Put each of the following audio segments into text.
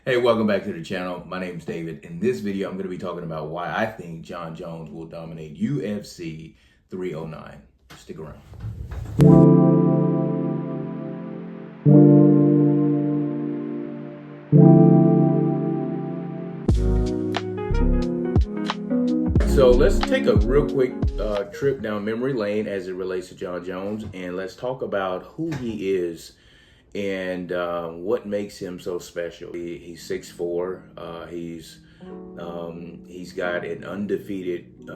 Hey, welcome back to the channel. My name is David. In this video, I'm going to be talking about why I think Jon Jones will dominate UFC 309. Stick around. So let's take a real quick trip down memory lane as it relates to Jon Jones, and let's talk about who he is and what makes him so special. He's 6'4". He's got an undefeated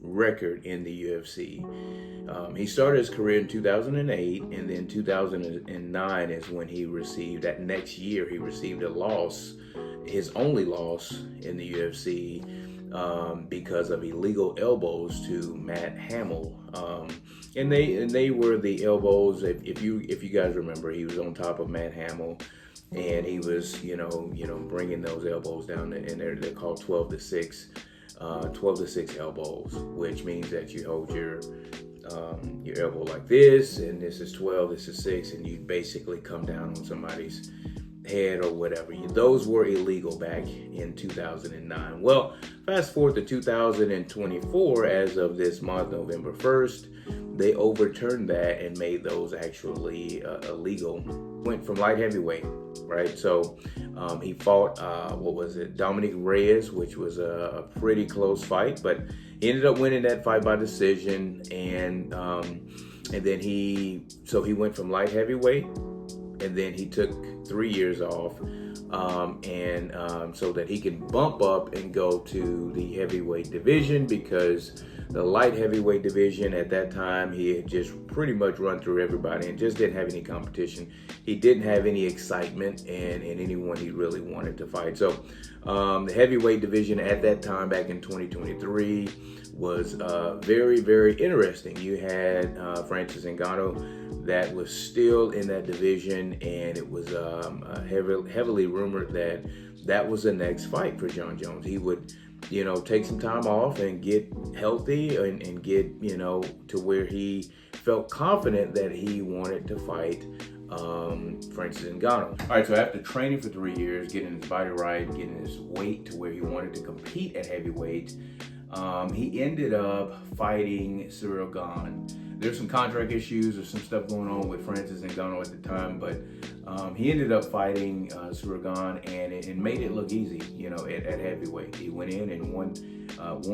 record in the UFC. He started his career in 2008, and then 2009 is when he received, that next year, he received a loss, his only loss in the UFC, because of illegal elbows to Matt Hamill. And they were the elbows. If you guys remember, he was on top of Matt Hamill, and he was bringing those elbows down, and they're called 12 to 6 elbows, which means that you hold your elbow like this, and this is 12, this is 6, and you basically come down on somebody's head or whatever. Those were illegal back in 2009. Well, fast forward to 2024, as of this month, November 1st, they overturned that and made those actually illegal. Went from light heavyweight, right? So he fought, Dominic Reyes, which was a pretty close fight, but he ended up winning that fight by decision. And then he went from light heavyweight, and then he took 3 years off, so that he can bump up and go to the heavyweight division, because the light heavyweight division at that time, he had just pretty much run through everybody and just didn't have any competition. He didn't have any excitement and anyone he really wanted to fight. So the heavyweight division at that time, back in 2023, was very, very interesting. You had Francis Ngannou that was still in that division, and it was heavily rumored that was the next fight for Jon Jones. He would take some time off and get healthy and get to where he felt confident that he wanted to fight Francis Ngannou. All right, so after training for 3 years, getting his body right, getting his weight to where he wanted to compete at heavyweight, he ended up fighting Ciryl Gane. There's some contract issues or some stuff going on with Francis Ngannou at the time, but he ended up fighting Ciryl Gane, and it made it look easy, at heavyweight. He went in and won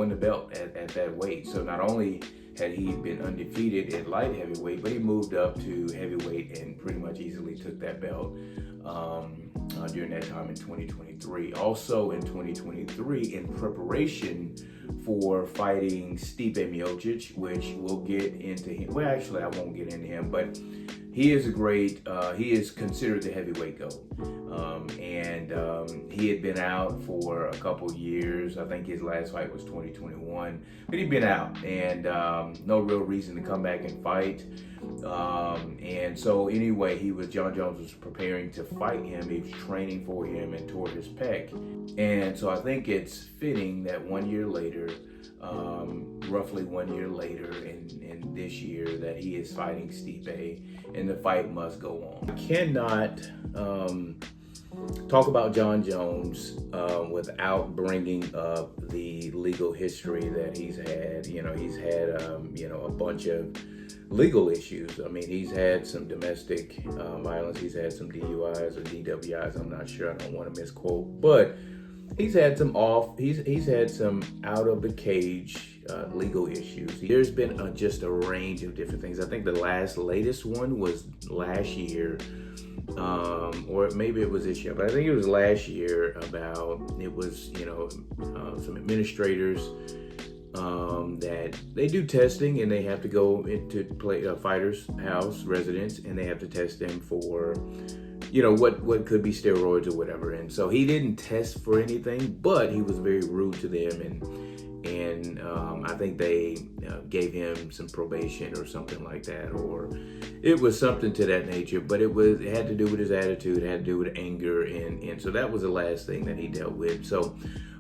the belt at that weight. So not only had he been undefeated at light heavyweight, but he moved up to heavyweight and pretty much easily took that belt during that time in 2023. Also in 2023, in preparation for fighting Stipe Miocic, which we'll get into him. Well, actually, I won't get into him, but he is he is considered the heavyweight GOAT. He had been out for a couple years. I think his last fight was 2021, but he'd been out, and no real reason to come back and fight. And so anyway, Jon Jones was preparing to fight him. He was training for him and tore his pec. And so I think it's fitting that 1 year later, roughly 1 year later in this year, that he is fighting Stipe, and the fight must go on. I cannot talk about Jon Jones without bringing up the legal history that he's had. He's had a bunch of legal issues. I mean, he's had some domestic violence. He's had some DUIs or DWIs. I'm not sure. I don't want to misquote, but he's had some he's had some out of the cage legal issues. There's been just a range of different things. I think the latest one was last year, or maybe it was this year, but I think it was last year. Some administrators that they do testing, and they have to go into fighters' house residents, and they have to test them for what could be steroids or whatever. And so he didn't test for anything, but he was very rude to them, and I think they gave him some probation or something like that, or it was something to that nature. But it had to do with his attitude, it had to do with anger, and so that was the last thing that he dealt with. So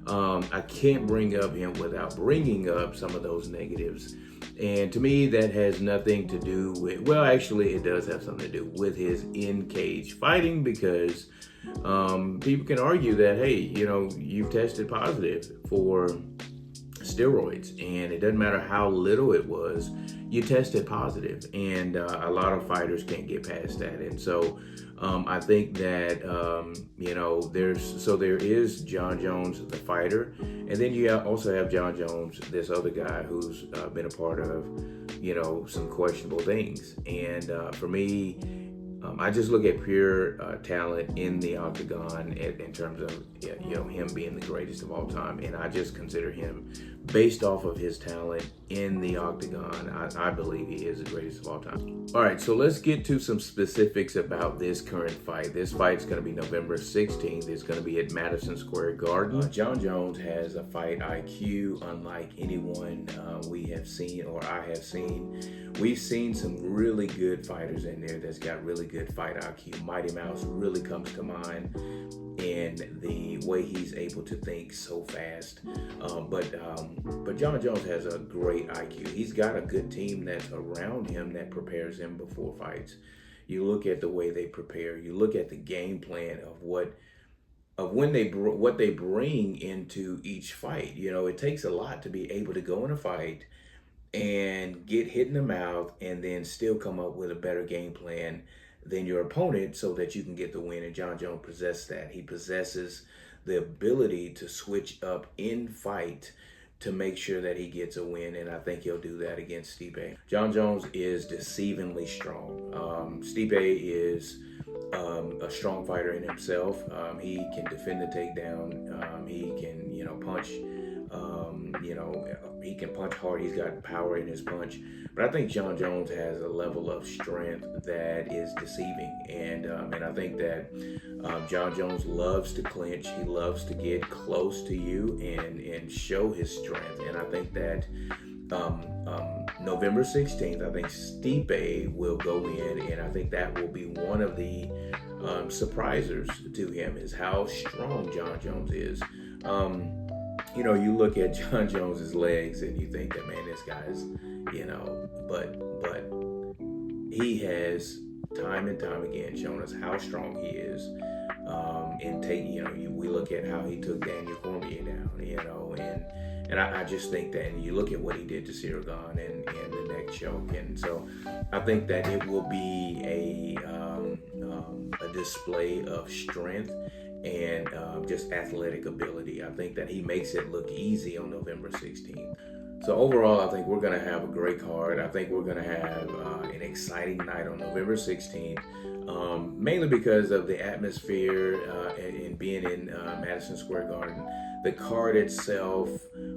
I can't bring up him without bringing up some of those negatives And to me, that has nothing to do with, well, actually, it does have something to do with his in-cage fighting, because people can argue that, hey, you've tested positive for steroids, and it doesn't matter how little it was, you tested positive, and a lot of fighters can't get past that. And so I think that there is Jon Jones, the fighter, and then you also have Jon Jones, this other guy who's been a part of some questionable things. And for me, I just look at pure talent in the octagon in terms of him being the greatest of all time, and I just consider him, based off of his talent in the octagon, I believe he is the greatest of all time. All right, so let's get to some specifics about this current fight. This fight's going to be November 16th. It's going to be at Madison Square Garden. Jon Jones has a fight IQ unlike anyone we have seen, or I have seen. We've seen some really good fighters in there that's got really good fight IQ. Mighty Mouse really comes to mind, and the way he's able to think so fast. But Jon Jones has a great IQ. He's got a good team that's around him that prepares him before fights. You look at the way they prepare. You look at the game plan of what they bring into each fight. It takes a lot to be able to go in a fight and get hit in the mouth and then still come up with a better game plan than your opponent so that you can get the win. And Jon Jones possesses that. He possesses the ability to switch up in fight to make sure that he gets a win, and I think he'll do that against Stipe. Jon Jones is deceivingly strong. Stipe is a strong fighter in himself. He can defend the takedown. He can, punch. He can punch hard. He's got power in his punch. But I think Jon Jones has a level of strength that is deceiving. And I think that Jon Jones loves to clinch. He loves to get close to you and show his strength. And I think that November 16th, I think Stipe will go in, and I think that will be one of the surprisers to him, is how strong Jon Jones is. You look at Jon Jones's legs and you think that, man, this guy's, but he has time and time again shown us how strong he is. We look at how he took Daniel Cormier down, and I just think that, and you look at what he did to Sirigan and the neck choke, and so I think that it will be a display of strength and just athletic ability. I think that he makes it look easy on November 16th. So overall, I think we're going to have a great card. I think we're going to have an exciting night on November 16th, mainly because of the atmosphere and being in Madison Square Garden. The card itself,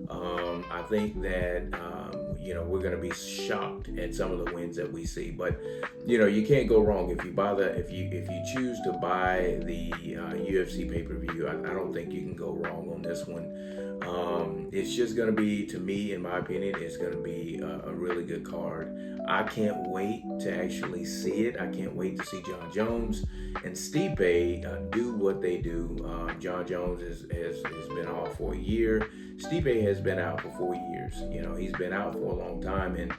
I think that we're going to be shocked at some of the wins that we see. But you can't go wrong if you choose to buy the UFC pay-per-view. I don't think you can go wrong on this one. It's just going to be, to me, in my opinion, it's going to be a really good card. I can't wait to actually see it. I can't wait to see Jon Jones and Stipe do what they do. Jon Jones has been off for a year. Stipe has been out for 4 years. He's been out for a long time, and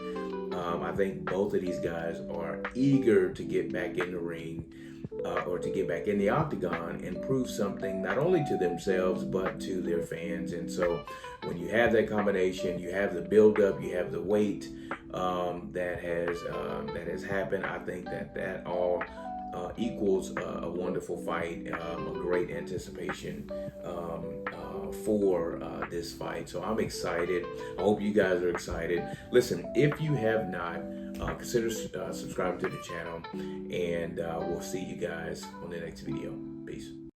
I think both of these guys are eager to get back in the ring or to get back in the octagon and prove something not only to themselves but to their fans. And so when you have that combination, you have the build-up, you have the weight that has happened. I think that all equals a wonderful fight, a great anticipation for this fight. So I'm excited. I hope you guys are excited. Listen, if you have not, consider subscribing to the channel, and we'll see you guys on the next video. Peace.